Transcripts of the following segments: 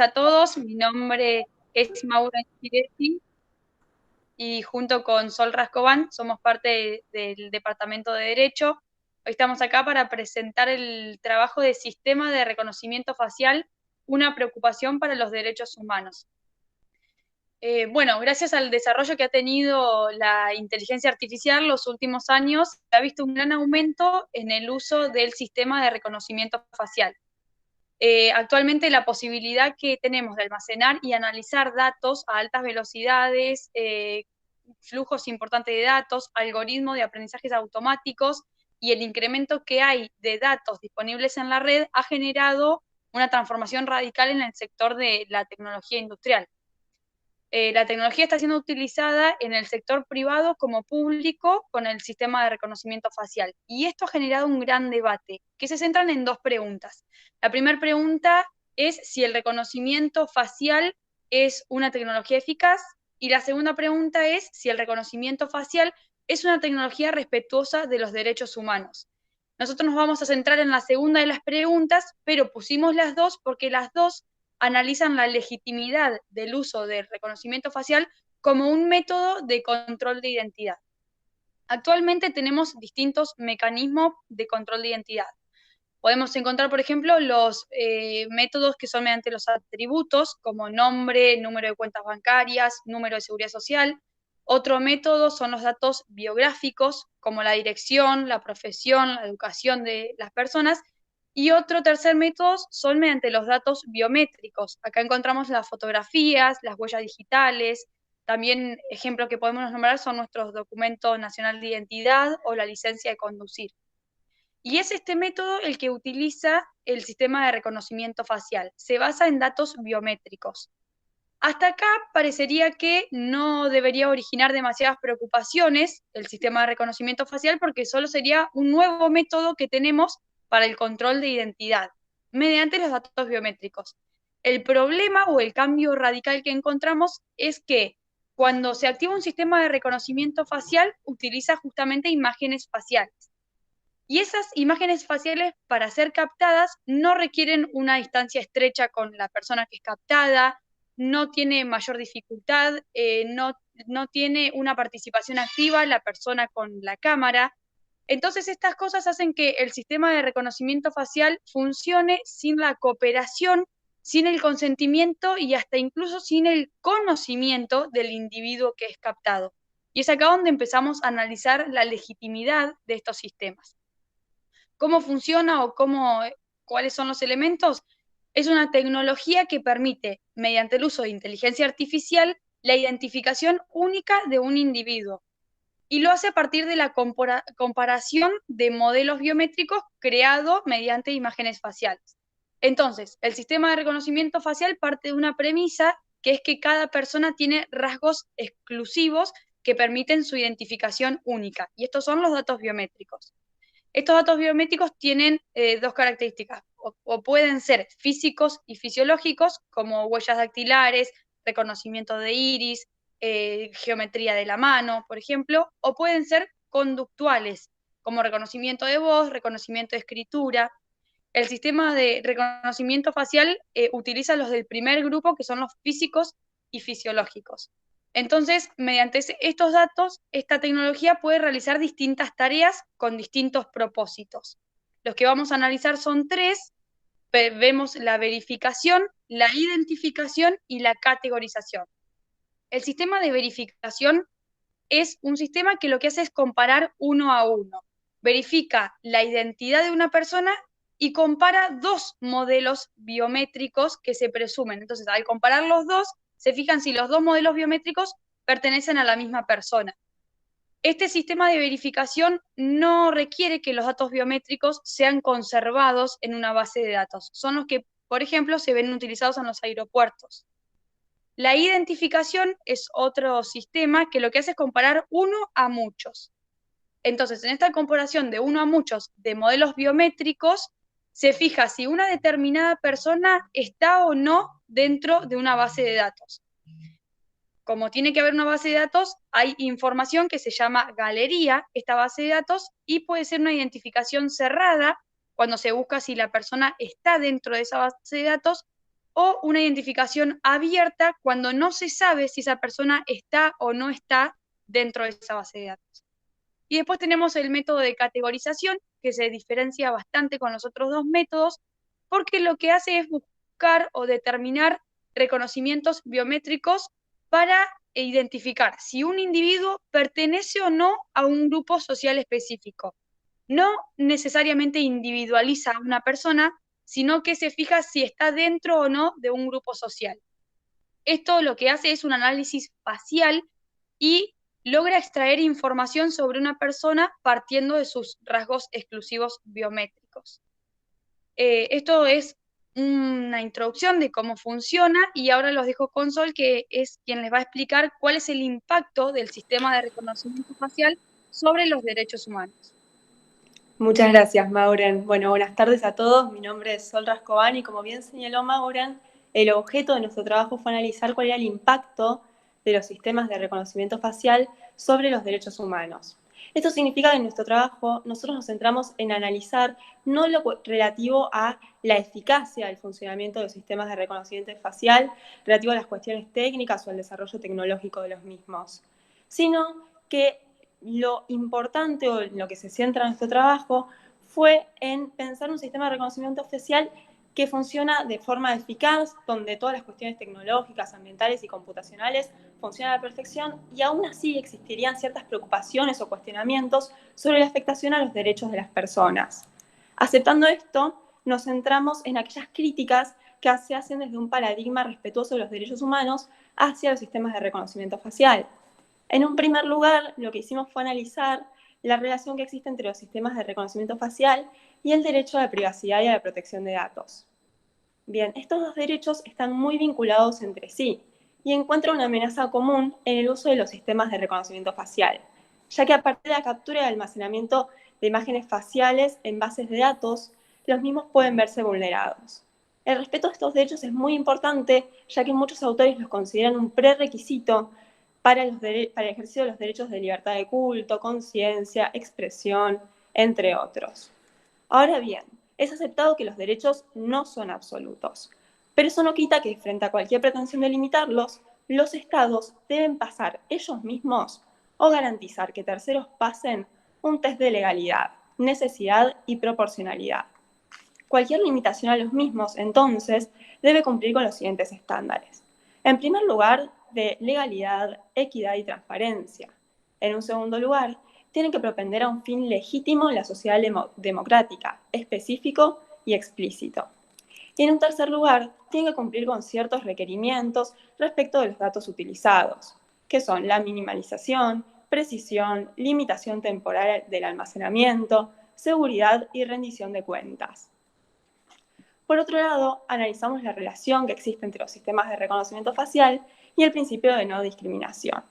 a todos, mi nombre es Maura Chiretti y junto con Sol Rascobán somos parte del Departamento de Derecho. Hoy estamos acá para presentar el trabajo de Sistema de Reconocimiento Facial, una preocupación para los derechos humanos. Bueno, gracias al desarrollo que ha tenido la inteligencia artificial los últimos años, se ha visto un gran aumento en el uso del sistema de reconocimiento facial. Actualmente la posibilidad que tenemos de almacenar y analizar datos a altas velocidades, flujos importantes de datos, algoritmos de aprendizajes automáticos y el incremento que hay de datos disponibles en la red ha generado una transformación radical en el sector de la tecnología industrial. La tecnología está siendo utilizada en el sector privado como público con el sistema de reconocimiento facial. Y esto ha generado un gran debate, que se centran en dos preguntas. La primera pregunta es si el reconocimiento facial es una tecnología eficaz, y la segunda pregunta es si el reconocimiento facial es una tecnología respetuosa de los derechos humanos. Nosotros nos vamos a centrar en la segunda de las preguntas, pero pusimos las dos porque las dos analizan la legitimidad del uso del reconocimiento facial como un método de control de identidad. Actualmente tenemos distintos mecanismos de control de identidad. Podemos encontrar, por ejemplo, los métodos que son mediante los atributos, como nombre, número de cuentas bancarias, número de seguridad social. Otro método son los datos biográficos, como la dirección, la profesión, la educación de las personas. Y otro tercer método son mediante los datos biométricos. Acá encontramos las fotografías, las huellas digitales. También ejemplos que podemos nombrar son nuestros documentos nacional de identidad o la licencia de conducir. Y es este método el que utiliza el sistema de reconocimiento facial. Se basa en datos biométricos. Hasta acá parecería que no debería originar demasiadas preocupaciones el sistema de reconocimiento facial porque solo sería un nuevo método que tenemos para el control de identidad mediante los datos biométricos. El problema o el cambio radical que encontramos es que cuando se activa un sistema de reconocimiento facial utiliza justamente imágenes faciales. Y esas imágenes faciales, para ser captadas, no requieren una distancia estrecha con la persona que es captada, no tiene mayor dificultad, no tiene una participación activa la persona con la cámara. Entonces, estas cosas hacen que el sistema de reconocimiento facial funcione sin la cooperación, sin el consentimiento y hasta incluso sin el conocimiento del individuo que es captado. Y es acá donde empezamos a analizar la legitimidad de estos sistemas. ¿Cómo funciona o cuáles son los elementos? Es una tecnología que permite, mediante el uso de inteligencia artificial, la identificación única de un individuo. Y lo hace a partir de la comparación de modelos biométricos creados mediante imágenes faciales. Entonces, el sistema de reconocimiento facial parte de una premisa que es que cada persona tiene rasgos exclusivos que permiten su identificación única. Y estos son los datos biométricos. Estos datos biométricos tienen dos características, o pueden ser físicos y fisiológicos, como huellas dactilares, reconocimiento de iris, geometría de la mano, por ejemplo, o pueden ser conductuales, como reconocimiento de voz, reconocimiento de escritura. El sistema de reconocimiento facial utiliza los del primer grupo, que son los físicos y fisiológicos. Entonces, mediante estos datos, esta tecnología puede realizar distintas tareas con distintos propósitos. Los que vamos a analizar son tres. Vemos la verificación, la identificación y la categorización. El sistema de verificación es un sistema que lo que hace es comparar uno a uno. Verifica la identidad de una persona y compara dos modelos biométricos que se presumen. Entonces, al comparar los dos, se fijan si los dos modelos biométricos pertenecen a la misma persona. Este sistema de verificación no requiere que los datos biométricos sean conservados en una base de datos. Son los que, por ejemplo, se ven utilizados en los aeropuertos. La identificación es otro sistema que lo que hace es comparar uno a muchos. Entonces, en esta comparación de uno a muchos de modelos biométricos, se fija si una determinada persona está o no dentro de una base de datos. Como tiene que haber una base de datos, hay información que se llama galería, esta base de datos, y puede ser una identificación cerrada cuando se busca si la persona está dentro de esa base de datos, o una identificación abierta cuando no se sabe si esa persona está o no está dentro de esa base de datos. Y después tenemos el método de categorización, que se diferencia bastante con los otros dos métodos, porque lo que hace es buscar o determinar reconocimientos biométricos para identificar si un individuo pertenece o no a un grupo social específico. No necesariamente individualiza a una persona, sino que se fija si está dentro o no de un grupo social. Esto lo que hace es un análisis facial y logra extraer información sobre una persona partiendo de sus rasgos exclusivos biométricos. Esto es una introducción de cómo funciona y ahora los dejo con Sol, que es quien les va a explicar cuál es el impacto del sistema de reconocimiento facial sobre los derechos humanos. Muchas gracias, Mauren. Bueno, buenas tardes a todos. Mi nombre es Sol Rascobán y como bien señaló Mauren, el objeto de nuestro trabajo fue analizar cuál era el impacto de los sistemas de reconocimiento facial sobre los derechos humanos. Esto significa que en nuestro trabajo nosotros nos centramos en analizar no lo relativo a la eficacia del funcionamiento de los sistemas de reconocimiento facial, relativo a las cuestiones técnicas o al desarrollo tecnológico de los mismos, sino que lo importante o lo que se centra en nuestro trabajo fue en pensar un sistema de reconocimiento facial que funciona de forma eficaz, donde todas las cuestiones tecnológicas, ambientales y computacionales funcionan a la perfección y aún así existirían ciertas preocupaciones o cuestionamientos sobre la afectación a los derechos de las personas. Aceptando esto, nos centramos en aquellas críticas que se hacen desde un paradigma respetuoso de los derechos humanos hacia los sistemas de reconocimiento facial. En un primer lugar, lo que hicimos fue analizar la relación que existe entre los sistemas de reconocimiento facial y el derecho a la privacidad y a la protección de datos. Bien, estos dos derechos están muy vinculados entre sí y encuentran una amenaza común en el uso de los sistemas de reconocimiento facial, ya que a partir de la captura y almacenamiento de imágenes faciales en bases de datos, los mismos pueden verse vulnerados. El respeto a estos derechos es muy importante, ya que muchos autores los consideran un prerequisito para el ejercicio de los derechos de libertad de culto, conciencia, expresión, entre otros. Ahora bien, es aceptado que los derechos no son absolutos, pero eso no quita que frente a cualquier pretensión de limitarlos, los estados deben pasar ellos mismos o garantizar que terceros pasen un test de legalidad, necesidad y proporcionalidad. Cualquier limitación a los mismos, entonces, debe cumplir con los siguientes estándares. En primer lugar, de legalidad, equidad y transparencia. En un segundo lugar, tienen que propender a un fin legítimo en la sociedad democrática, específico y explícito. Y en un tercer lugar, tienen que cumplir con ciertos requerimientos respecto de los datos utilizados, que son la minimalización, precisión, limitación temporal del almacenamiento, seguridad y rendición de cuentas. Por otro lado, analizamos la relación que existe entre los sistemas de reconocimiento facial y el principio de no discriminación.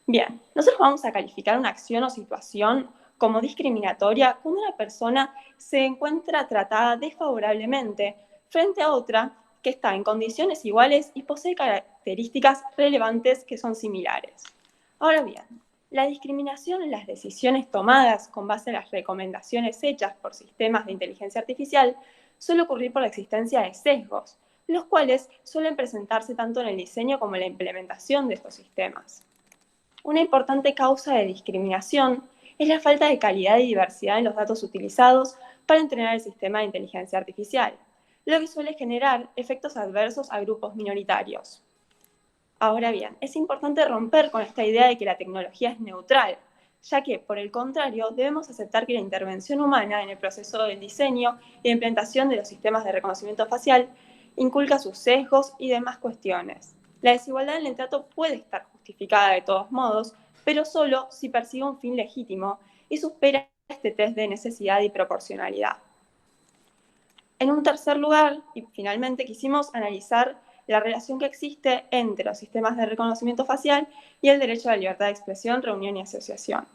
Bien, nosotros vamos a calificar una acción o situación como discriminatoria cuando una persona se encuentra tratada desfavorablemente frente a otra que está en condiciones iguales y posee características relevantes que son similares. Ahora bien, la discriminación en las decisiones tomadas con base en las recomendaciones hechas por sistemas de inteligencia artificial suele ocurrir por la existencia de sesgos, los cuales suelen presentarse tanto en el diseño como en la implementación de estos sistemas. Una importante causa de discriminación es la falta de calidad y diversidad en los datos utilizados para entrenar el sistema de inteligencia artificial, lo que suele generar efectos adversos a grupos minoritarios. Ahora bien, es importante romper con esta idea de que la tecnología es neutral, ya que, por el contrario, debemos aceptar que la intervención humana en el proceso del diseño y implementación de los sistemas de reconocimiento facial inculca sus sesgos y demás cuestiones. La desigualdad en el trato puede estar justificada de todos modos, pero solo si persigue un fin legítimo y supera este test de necesidad y proporcionalidad. En un tercer lugar, y finalmente, quisimos analizar la relación que existe entre los sistemas de reconocimiento facial y el derecho a la libertad de expresión, reunión y asociación.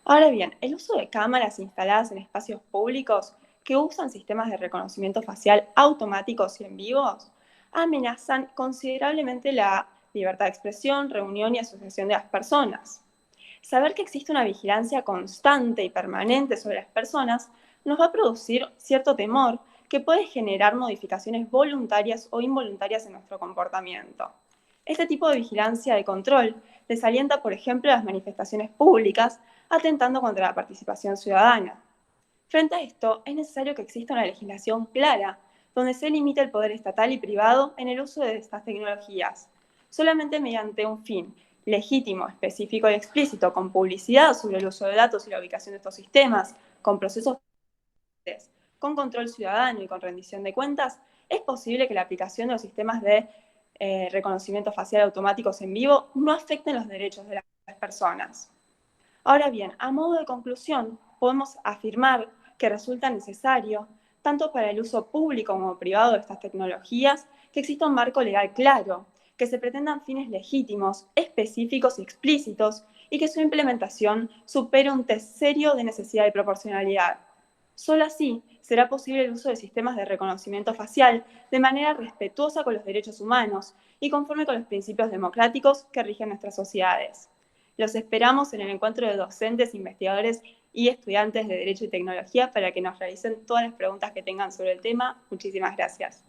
Ahora bien, el uso de cámaras instaladas en espacios públicos que usan sistemas de reconocimiento facial automáticos y en vivos amenazan considerablemente la libertad de expresión, reunión y asociación de las personas. Saber que existe una vigilancia constante y permanente sobre las personas nos va a producir cierto temor que puede generar modificaciones voluntarias o involuntarias en nuestro comportamiento. Este tipo de vigilancia de control desalienta, por ejemplo, las manifestaciones públicas, atentando contra la participación ciudadana. Frente a esto, es necesario que exista una legislación clara, donde se limite el poder estatal y privado en el uso de estas tecnologías. Solamente mediante un fin legítimo, específico y explícito, con publicidad sobre el uso de datos y la ubicación de estos sistemas, con procesos con control ciudadano y con rendición de cuentas, es posible que la aplicación de los sistemas de reconocimiento facial automáticos en vivo no afecten los derechos de las personas. Ahora bien, a modo de conclusión, podemos afirmar que resulta necesario, tanto para el uso público como privado de estas tecnologías, que exista un marco legal claro, que se pretendan fines legítimos, específicos y explícitos, y que su implementación supere un test serio de necesidad y proporcionalidad. Solo así será posible el uso de sistemas de reconocimiento facial de manera respetuosa con los derechos humanos y conforme con los principios democráticos que rigen nuestras sociedades. Los esperamos en el encuentro de docentes, investigadores y estudiantes de Derecho y Tecnología para que nos realicen todas las preguntas que tengan sobre el tema. Muchísimas gracias.